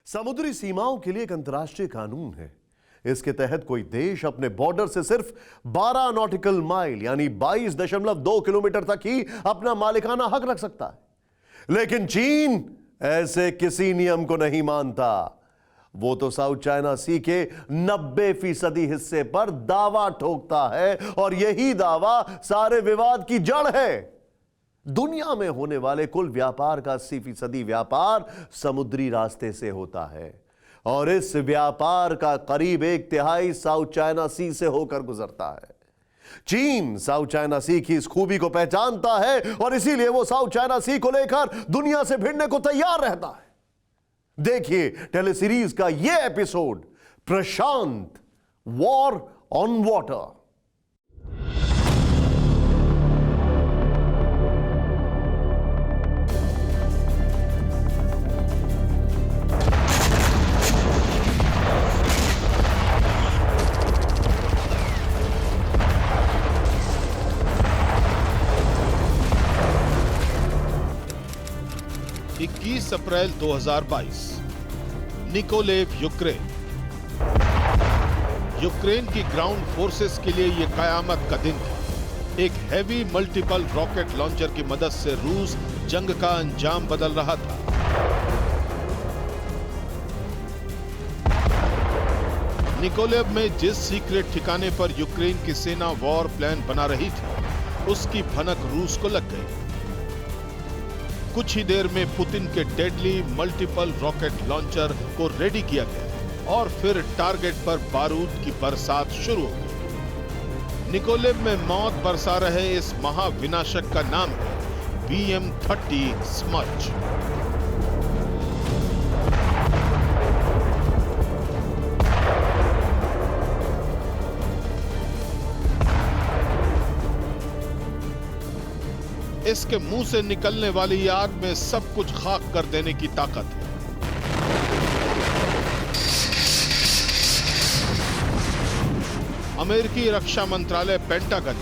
समुद्री सीमाओं के लिए एक अंतर्राष्ट्रीय कानून है। इसके तहत कोई देश अपने बॉर्डर से सिर्फ 12 नॉटिकल माइल यानी 22.2 किलोमीटर तक ही अपना मालिकाना हक रख सकता है। लेकिन चीन ऐसे किसी नियम को नहीं मानता। वो तो साउथ चाइना सी के 90% हिस्से पर दावा ठोकता है और यही दावा सारे विवाद की जड़ है। दुनिया में होने वाले कुल व्यापार का 80% व्यापार समुद्री रास्ते से होता है और इस व्यापार का करीब 1/3 साउथ चाइना सी से होकर गुजरता है। चीन साउथ चाइना सी की इस खूबी को पहचानता है और इसीलिए वो साउथ चाइना सी को लेकर दुनिया से भिड़ने को तैयार रहता है। देखिए टेलीसीरीज का यह episode, Prashant, war on water. April 2022 Nikolaev, Ukraine की ग्राउंड फोर्सेस के लिए यह कयामत का दिन था। एक हैवी मल्टीपल रॉकेट लॉन्चर की मदद से रूस जंग का अंजाम बदल रहा था। निकोलेव में जिस सीक्रेट ठिकाने पर यूक्रेन की सेना वॉर प्लान बना रही थी, उसकी भनक रूस को लग गई। कुछ ही देर में पुतिन के डेडली मल्टीपल रॉकेट लॉन्चर को रेडी किया गया और फिर टारगेट पर बारूद की बरसात शुरू हो गई। निकोलेव में मौत बरसा रहे इस महाविनाशक का नाम है BM-30 स्मर्च। इसके मुंह से निकलने वाली आग में सब कुछ खाक कर देने की ताकत है। अमेरिकी रक्षा मंत्रालय पेंटागन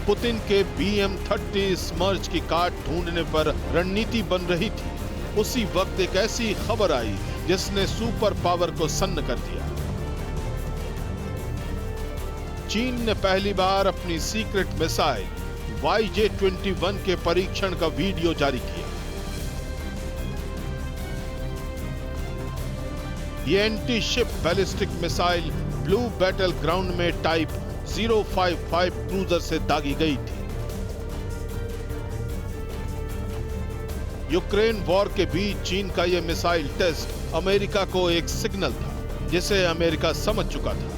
पुतिन के BM-30 स्मर्च की काट ढूंढने पर रणनीति बन रही थी। उसी वक्त एक ऐसी खबर आई जिसने सुपर पावर को सन्न कर दिया। चीन ने पहली बार अपनी सीक्रेट मिसाइल YJ-21 के परीक्षण का वीडियो जारी किया। ये anti ship ballistic missile blue battle ground में टाइप 055 क्रूजर से दागी गई थी। यूक्रेन वॉर के बीच चीन का यह मिसाइल टेस्ट अमेरिका को एक सिग्नल था, जिसे अमेरिका समझ चुका था।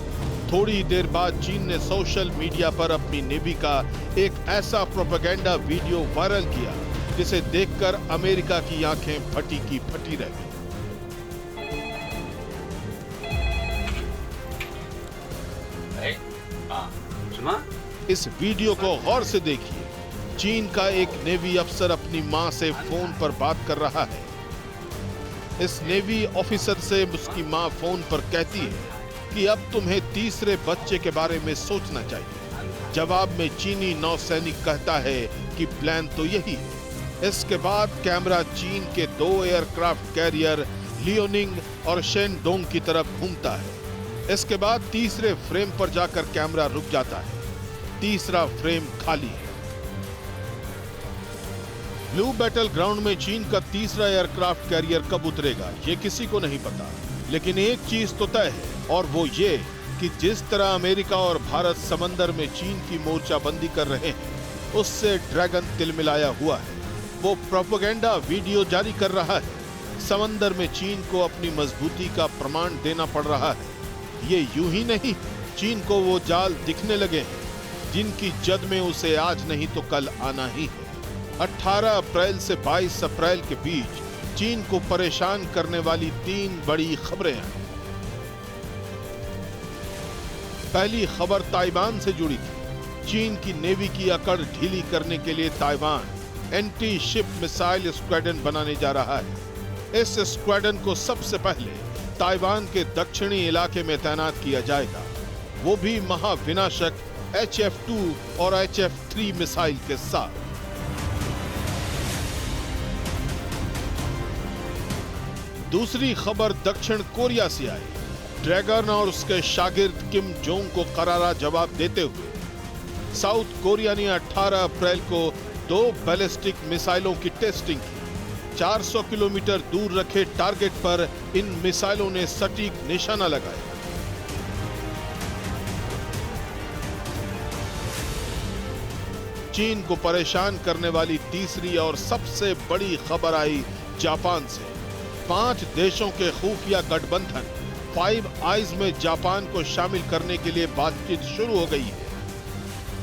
थोड़ी देर बाद चीन ने सोशल मीडिया पर अपनी नेवी का एक ऐसा प्रोपेगेंडा वीडियो वायरल किया जिसे देखकर अमेरिका की आंखें फटी की फटी रह गई। इस वीडियो को गौर से देखिए। चीन का एक नेवी अफसर अपनी मां से फोन पर बात कर रहा है। इस नेवी ऑफिसर से उसकी मां फोन पर कहती है कि अब तुम्हें तीसरे बच्चे के बारे में सोचना चाहिए। जवाब में चीनी नौसैनिक कहता है कि प्लान तो यही है। इसके बाद कैमरा चीन के 2 एयरक्राफ्ट कैरियर लियोनिंग और शेनडोंग की तरफ घूमता है। इसके बाद तीसरे फ्रेम पर जाकर कैमरा रुक जाता है। तीसरा फ्रेम खाली है। ब्लू बैटल ग्राउंड में चीन का तीसरा एयरक्राफ्ट कैरियर कब उतरेगा, ये किसी को नहीं पता। लेकिन एक चीज तो तय है और वो ये कि जिस तरह अमेरिका और भारत समंदर में चीन की मोर्चाबंदी कर रहे हैं, उससे ड्रैगन तिलमिलाया हुआ है। वो प्रोपेगेंडा वीडियो जारी कर रहा है। समंदर में चीन को अपनी मजबूती का प्रमाण देना पड़ रहा है। ये यूं ही नहीं, चीन को वो जाल दिखने लगे हैं जिनकी जद में उसे आज नहीं तो कल आना ही है। 18 अप्रैल से 22 अप्रैल के बीच चीन को परेशान करने वाली 3 बड़ी खबरें हैं। पहली खबर ताइवान से जुड़ी थी। चीन की नेवी की अकड़ ढीली करने के लिए Taiwan anti ship missile squadron बनाने जा रहा है। इस स्क्वाड्रन को सबसे पहले ताइवान के दक्षिणी इलाके में तैनात किया जाएगा, वो भी महाविनाशक HF-2 और HF-3 मिसाइल के साथ। दूसरी खबर दक्षिण कोरिया से आई। ड्रैगन और उसके शागिर्द किम जोंग को करारा जवाब देते हुए साउथ कोरिया ने 18 अप्रैल को 2 बैलिस्टिक मिसाइलों की टेस्टिंग की। 400 किलोमीटर दूर रखे टारगेट पर इन मिसाइलों ने सटीक निशाना लगाया। चीन को परेशान करने वाली तीसरी और सबसे बड़ी खबर आई जापान से। 5 देशों के खुफिया गठबंधन फाइव आइज में जापान को शामिल करने के लिए बातचीत शुरू हो गई है।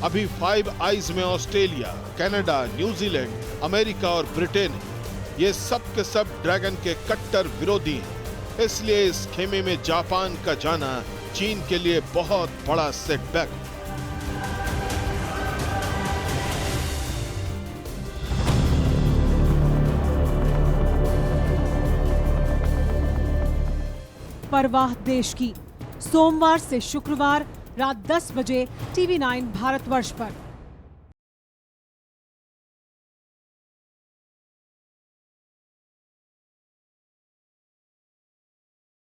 अभी फाइव आइज में ऑस्ट्रेलिया, कनाडा, न्यूजीलैंड, अमेरिका और ब्रिटेन है। ये सब के सब ड्रैगन के कट्टर विरोधी हैं। इसलिए इस खेमे में जापान का जाना चीन के लिए बहुत बड़ा सेटबैक है। परवाह देश की, सोमवार से शुक्रवार रात 10 बजे TV9 भारतवर्ष पर।